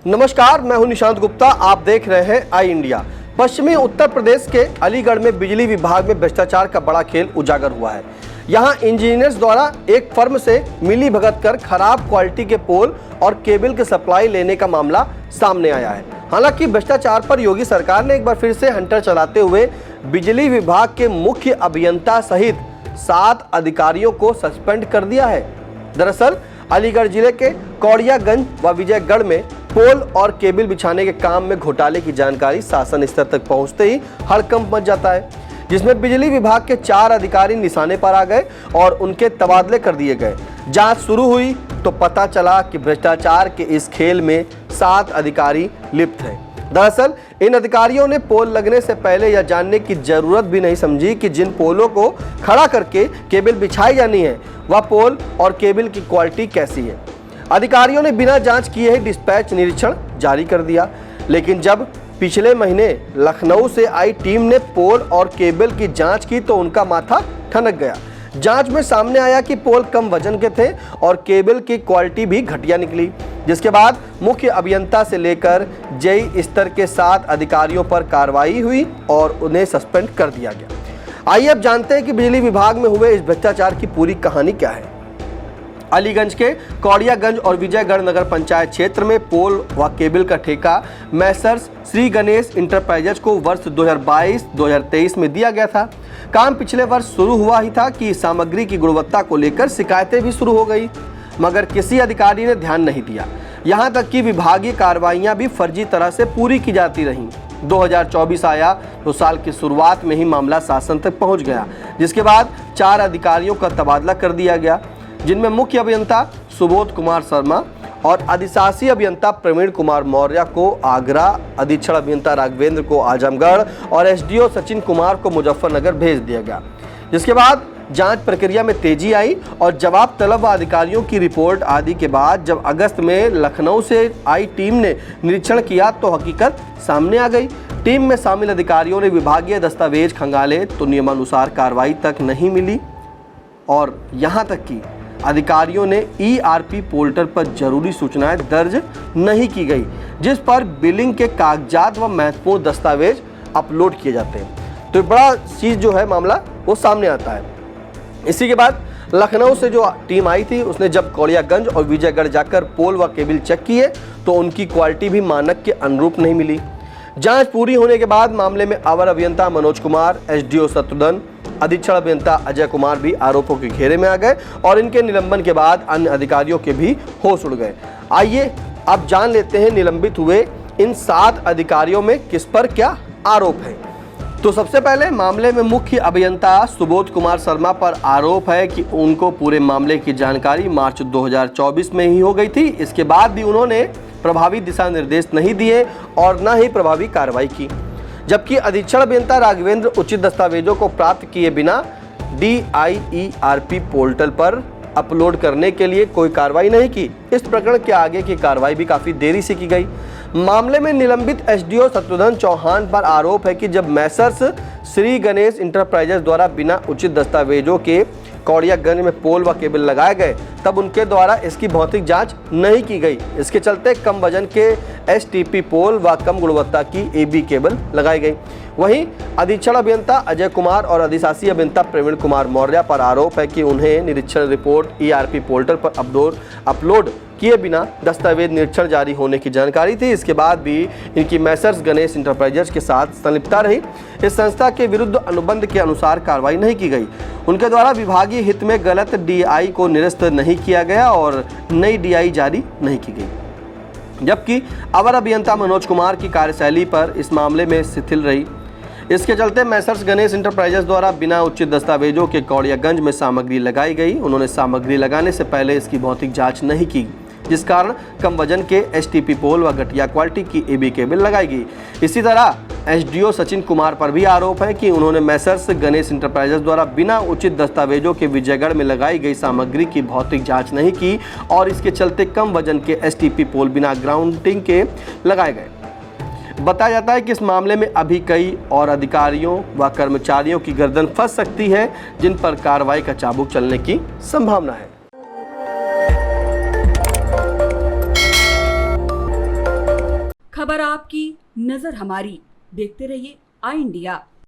नमस्कार, मैं हूं निशांत गुप्ता। आप देख रहे हैं आई इंडिया। पश्चिमी उत्तर प्रदेश के अलीगढ़ में बिजली विभाग में भ्रष्टाचार का बड़ा खेल उजागर हुआ है। यहां इंजीनियर्स द्वारा एक फर्म से मिली भगत कर खराब क्वालिटी के पोल और केबल की सप्लाई लेने का मामला सामने आया है। हालांकि भ्रष्टाचार पर योगी सरकार ने एक बार फिर से हंटर चलाते हुए बिजली विभाग के मुख्य अभियंता सहित 7 अधिकारियों को सस्पेंड कर दिया है। दरअसल अलीगढ़ जिले के कौड़ियागंज व विजयगढ़ में पोल और केबल बिछाने के काम में घोटाले की जानकारी शासन स्तर तक पहुंचते ही हड़कंप मच जाता है, जिसमें बिजली विभाग के 4 अधिकारी निशाने पर आ गए और उनके तबादले कर दिए गए। जांच शुरू हुई तो पता चला कि भ्रष्टाचार के इस खेल में 7 अधिकारी लिप्त हैं। दरअसल इन अधिकारियों ने पोल लगने से पहले यह जानने की जरूरत भी नहीं समझी कि जिन पोलों को खड़ा करके केबल बिछाई जानी है वह पोल और केबल की क्वालिटी कैसी है। अधिकारियों ने बिना जांच किए ही डिस्पैच निरीक्षण जारी कर दिया, लेकिन जब पिछले महीने लखनऊ से आई टीम ने पोल और केबल की जांच की तो उनका माथा ठनक गया। जांच में सामने आया कि पोल कम वजन के थे और केबल की क्वालिटी भी घटिया निकली, जिसके बाद मुख्य अभियंता से लेकर जेई स्तर के 7 अधिकारियों पर कार्रवाई हुई और उन्हें सस्पेंड कर दिया गया। आइए अब जानते हैं कि बिजली विभाग में हुए इस भ्रष्टाचार की पूरी कहानी क्या है। अलीगंज के कौड़ियागंज और विजयगढ़ नगर पंचायत क्षेत्र में पोल व केबल का ठेका मैसर्स श्री गणेश इंटरप्राइजेज को वर्ष 2022-2023 में दिया गया था। काम पिछले वर्ष शुरू हुआ ही था कि सामग्री की गुणवत्ता को लेकर शिकायतें भी शुरू हो गई, मगर किसी अधिकारी ने ध्यान नहीं दिया। यहां तक कि विभागीय कार्रवाइयां भी फर्जी तरह से पूरी की जाती रहीं। 2024 आया तो साल की शुरुआत में ही मामला शासन तक पहुंच गया, जिसके बाद 4 अधिकारियों का तबादला कर दिया गया, जिनमें मुख्य अभियंता सुबोध कुमार शर्मा और अधिशासी अभियंता प्रवीण कुमार मौर्य को आगरा, अधीक्षण अभियंता राघवेंद्र को आजमगढ़ और एसडीओ सचिन कुमार को मुजफ्फरनगर भेज दिया गया। जिसके बाद जांच प्रक्रिया में तेजी आई और जवाब तलब व अधिकारियों की रिपोर्ट आदि के बाद जब अगस्त में लखनऊ से आई टीम ने निरीक्षण किया तो हकीकत सामने आ गई। टीम में शामिल अधिकारियों ने विभागीय दस्तावेज खंगाले तो नियमानुसार कार्रवाई तक नहीं मिली और यहाँ तक कि अधिकारियों ने ईआरपी पोर्टल पर जरूरी सूचनाएं दर्ज नहीं की गई, जिस पर बिलिंग के कागजात व महत्वपूर्ण दस्तावेज अपलोड किए जाते हैं। तो बड़ा चीज़ जो है मामला वो सामने आता है। इसी के बाद लखनऊ से जो टीम आई थी उसने जब कौड़ियागंज और विजयगढ़ जाकर पोल व केबल चेक किए तो उनकी क्वालिटी भी मानक के अनुरूप नहीं मिली। जांच पूरी होने के बाद मामले में अवर अभियंता मनोज कुमार, एसडीओ शत्रुघ्न, अधीक्षण अभियंता अजय कुमार भी आरोपों के घेरे में आ गए और इनके निलंबन के बाद अन्य अधिकारियों के भी होश उड़ गए। आइए अब जान लेते हैं निलंबित हुए इन 7 अधिकारियों में किस पर क्या आरोप है। तो सबसे पहले मामले में मुख्य अभियंता सुबोध कुमार शर्मा पर आरोप है कि उनको पूरे मामले की जानकारी मार्च 2024 में ही हो गई थी। इसके बाद भी उन्होंने प्रभावी दिशा निर्देश नहीं दिए और न ही प्रभावी कार्रवाई की, जबकि अधीक्षण अभियंता राघवेंद्र उचित दस्तावेजों को प्राप्त किए बिना DIERP पोर्टल पर अपलोड करने के लिए कोई कार्रवाई नहीं की। इस प्रकरण के आगे की कार्रवाई भी काफ़ी देरी से की गई। मामले में निलंबित एसडीओ शत्रुघ्न चौहान पर आरोप है कि जब मैसर्स श्री गणेश इंटरप्राइजेज द्वारा बिना उचित दस्तावेजों के कौड़ियागंज में पोल व केबल लगाए गए तब उनके द्वारा इसकी भौतिक जांच नहीं की गई। इसके चलते कम वजन के STP पोल व कम गुणवत्ता की AB केबल लगाई गई। वहीं अधीक्षण अभियंता अजय कुमार और अधिशासी अभियंता प्रवीण कुमार मौर्य पर आरोप है कि उन्हें निरीक्षण रिपोर्ट ERP पोर्टल पर अपलोड किए बिना दस्तावेज निरीक्षण जारी होने की जानकारी थी। इसके बाद भी इनकी मैसर्स गणेश इंटरप्राइजेज के साथ संलिप्तता रही। इस संस्था के विरुद्ध अनुबंध के अनुसार कार्रवाई नहीं की गई। उनके द्वारा विभागीय हित में गलत DI को निरस्त नहीं किया गया और नई DI जारी नहीं की गई, जबकि अवर अभियंता मनोज कुमार की कार्यशैली पर इस मामले में शिथिल रही। इसके चलते मैसर्स गणेश इंटरप्राइजेज द्वारा बिना उचित दस्तावेजों के कौड़ियागंज में सामग्री लगाई गई। उन्होंने सामग्री लगाने से पहले इसकी भौतिक जांच नहीं की, जिस कारण कम वजन के STP पोल व घटिया क्वालिटी की AB केबल लगाई गई। इसी तरह एसडीओ सचिन कुमार पर भी आरोप है कि उन्होंने मैसर्स गणेश इंटरप्राइजेज द्वारा बिना उचित दस्तावेजों के विजयगढ़ में लगाई गई सामग्री की भौतिक जांच नहीं की और इसके चलते कम वजन के STP पोल बिना ग्राउंडिंग के लगाए गए। बताया जाता है कि इस मामले में अभी कई और अधिकारियों व कर्मचारियों की गर्दन फंस सकती है, जिन पर कार्रवाई का चाबुक चलने की संभावना है। खबर आपकी, नजर हमारी। देखते रहिए आई इंडिया।